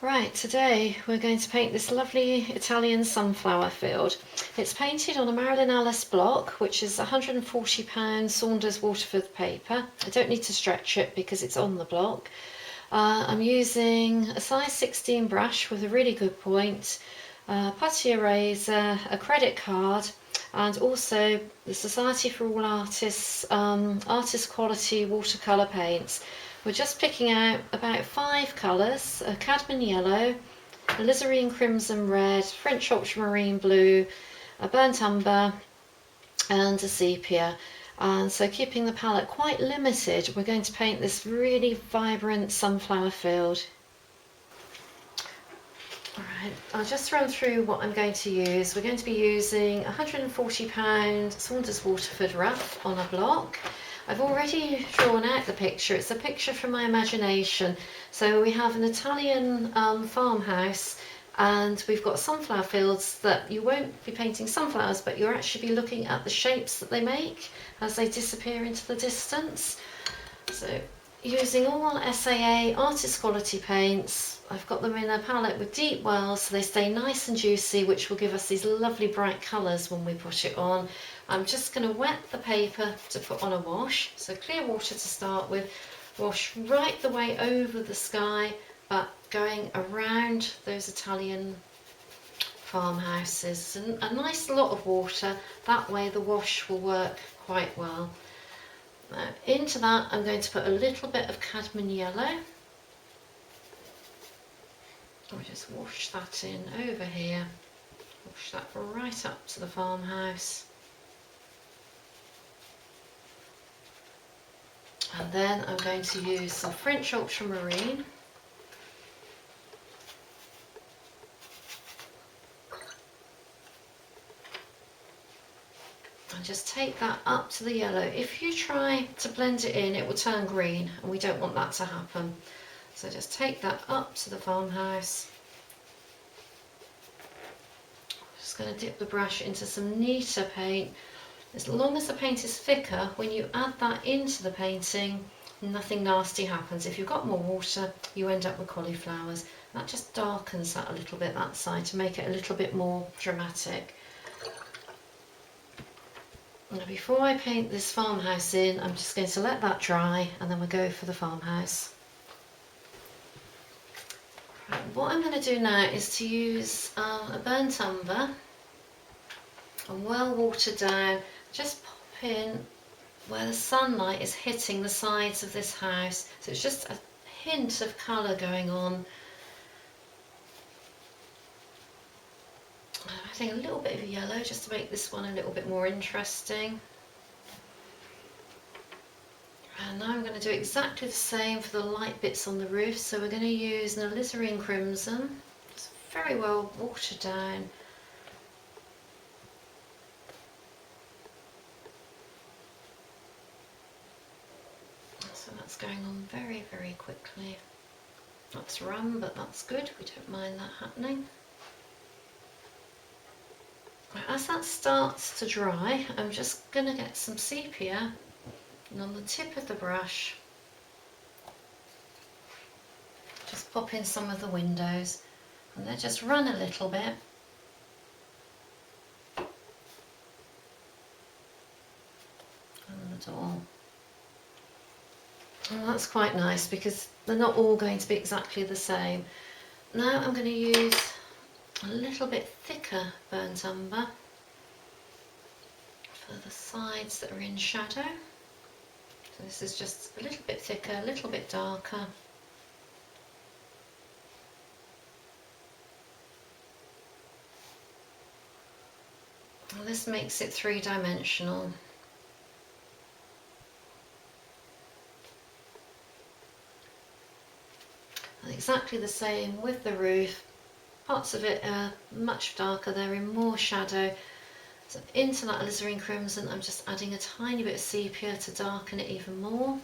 Right, today we're going to paint this lovely Italian sunflower field. It's painted on a Marilyn Allis block, which is £140 Saunders Waterford paper. I don't need to stretch it because it's on the block. I'm using a size 16 brush with a really good point, putty eraser, a credit card, and also the Society for All Artists artist quality watercolour paints. We're just picking out about 5 colours: a cadmium yellow, alizarin crimson red, French ultramarine blue, a burnt umber and a sepia. And so, keeping the palette quite limited, we're going to paint this really vibrant sunflower field. Alright, I'll just run through what I'm going to use. We're going to be using £140 Saunders Waterford rough on a block. I've already drawn out the picture. It's a picture from my imagination. So we have an Italian farmhouse, and we've got sunflower fields that you won't be painting sunflowers, but you'll actually be looking at the shapes that they make as they disappear into the distance. So using all SAA artist quality paints, I've got them in a palette with deep wells so they stay nice and juicy, which will give us these lovely bright colours when we put it on. I'm just going to wet the paper to put on a wash, so clear water to start with, wash right the way over the sky, but going around those Italian farmhouses. And a nice lot of water, that way the wash will work quite well. Now, into that I'm going to put a little bit of cadmium yellow. I'll just wash that in over here, wash that right up to the farmhouse. And then I'm going to use some French ultramarine. And just take that up to the yellow. If you try to blend it in, it will turn green, and we don't want that to happen. So just take that up to the farmhouse. Just going to dip the brush into some neater paint. As long as the paint is thicker, when you add that into the painting, nothing nasty happens. If you've got more water, you end up with cauliflowers. That just darkens that a little bit, that side, to make it a little bit more dramatic. Now, before I paint this farmhouse in, I'm just going to let that dry, and then we'll go for the farmhouse. Right, what I'm going to do now is to use a burnt umber, and well watered down, just pop in where the sunlight is hitting the sides of this house. So it's just a hint of colour going on. I'm adding a little bit of yellow just to make this one a little bit more interesting. And now I'm going to do exactly the same for the light bits on the roof. So we're going to use an alizarin crimson. It's very well watered down. So that's going on very, very quickly. That's rum, but that's good. We don't mind that happening. Right, as that starts to dry, I'm just going to get some sepia, and on the tip of the brush, just pop in some of the windows, and then just run a little bit. And the door. And that's quite nice because they're not all going to be exactly the same. Now I'm going to use a little bit thicker burnt umber for the sides that are in shadow. So this is just a little bit thicker, a little bit darker. And this makes it three-dimensional. And exactly the same with the roof. Parts of it are much darker, they're in more shadow. So into that alizarin crimson, I'm just adding a tiny bit of sepia to darken it even more.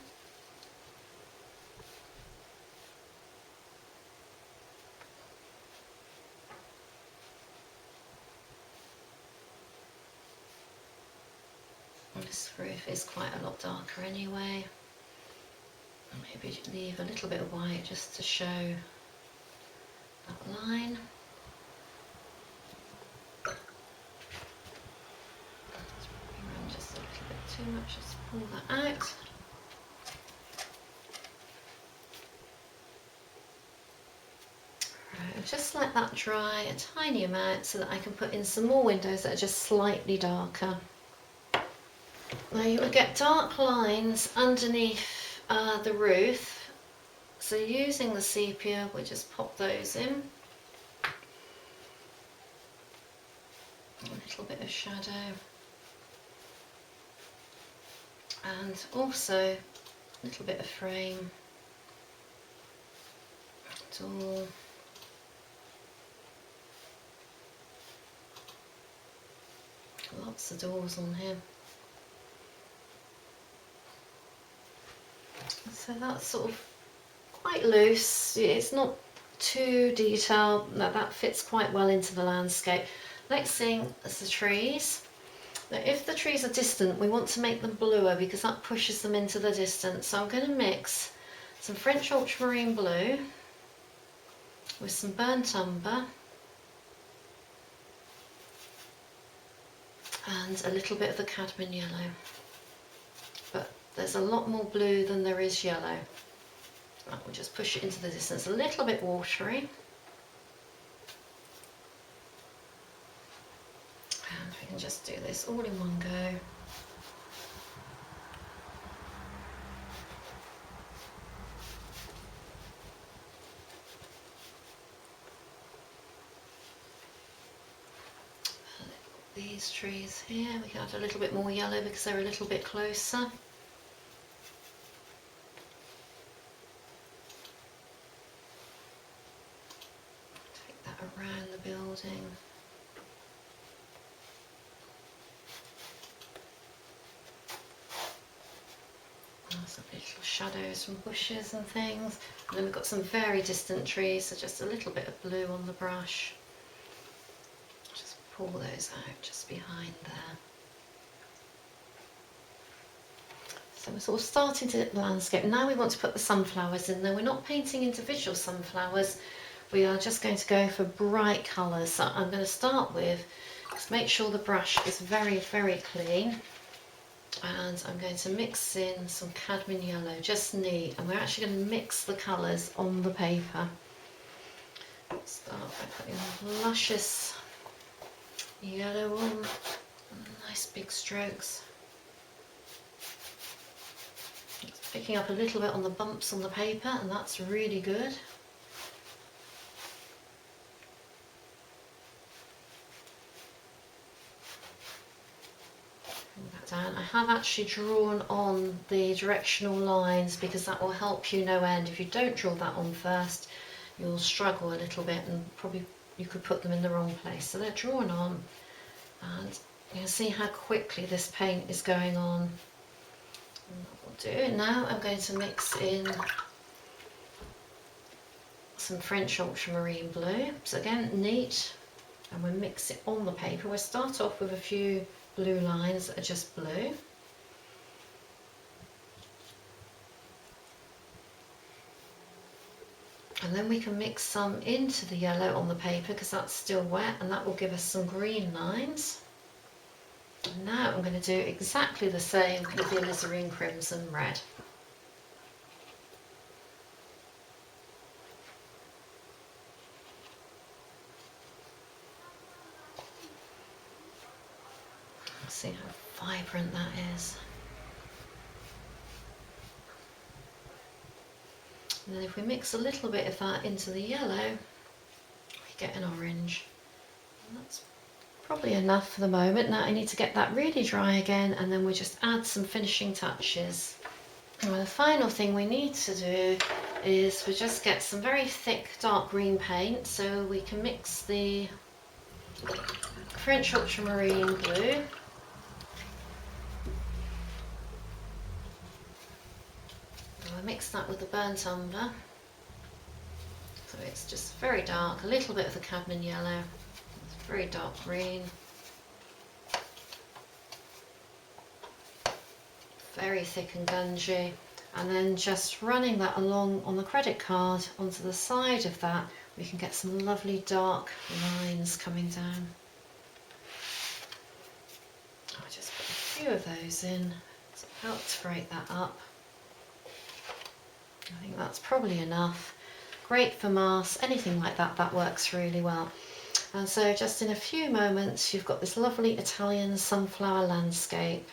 This roof rough is quite a lot darker anyway. Maybe leave a little bit of white just to show that line. Just a little bit too much, just pull that out. Right, just let that dry a tiny amount so that I can put in some more windows that are just slightly darker. Now you will get dark lines underneath the roof, so using the sepia we just pop those in. A little bit of shadow, and also a little bit of frame. It's all lots of doors on here. So that's sort of quite loose, it's not too detailed. No, that fits quite well into the landscape. Next thing is the trees. Now if the trees are distant we want to make them bluer because that pushes them into the distance. So I'm going to mix some French ultramarine blue with some burnt umber and a little bit of the cadmium yellow. But there's a lot more blue than there is yellow. Right, we'll just push it into the distance, a little bit watery. And we can just do this all in one go. These trees here, we can add a little bit more yellow because they're a little bit closer. Take that around the building. Some little shadows from bushes and things. And then we've got some very distant trees, so just a little bit of blue on the brush. Just pull those out just behind there. So we're sort of starting to the landscape. Now we want to put the sunflowers in there. We're not painting individual sunflowers. We are just going to go for bright colours. So I'm going to start with, just make sure the brush is very, very clean. And I'm going to mix in some cadmium yellow, just neat, and we're actually going to mix the colours on the paper. Start by putting luscious yellow on, nice big strokes. It's picking up a little bit on the bumps on the paper, and that's really good. Down. I have actually drawn on the directional lines because that will help you no end. If you don't draw that on first, you'll struggle a little bit and probably you could put them in the wrong place. So they're drawn on, and you can see how quickly this paint is going on. And that will do. Now I'm going to mix in some French ultramarine blue. So again, neat, and we'll mix it on the paper. We'll start off with a few blue lines that are just blue. And then we can mix some into the yellow on the paper because that's still wet, and that will give us some green lines. And now I'm going to do exactly the same with the alizarin crimson red. See how vibrant that is. And then if we mix a little bit of that into the yellow, we get an orange. And that's probably enough for the moment. Now I need to get that really dry again, and then we'll just add some finishing touches. And the final thing we need to do is we just get some very thick dark green paint, so we can mix the French ultramarine blue mix that with the burnt umber, so it's just very dark, a little bit of the cadmium yellow, it's very dark green. very thick and gungy, and then just running that along on the credit card onto the side of that, we can get some lovely dark lines coming down. I'll just put a few of those in to help to break that up. I think that's probably enough. Great for masks, anything like that, that works really well. And so just in a few moments you've got this lovely Italian sunflower landscape.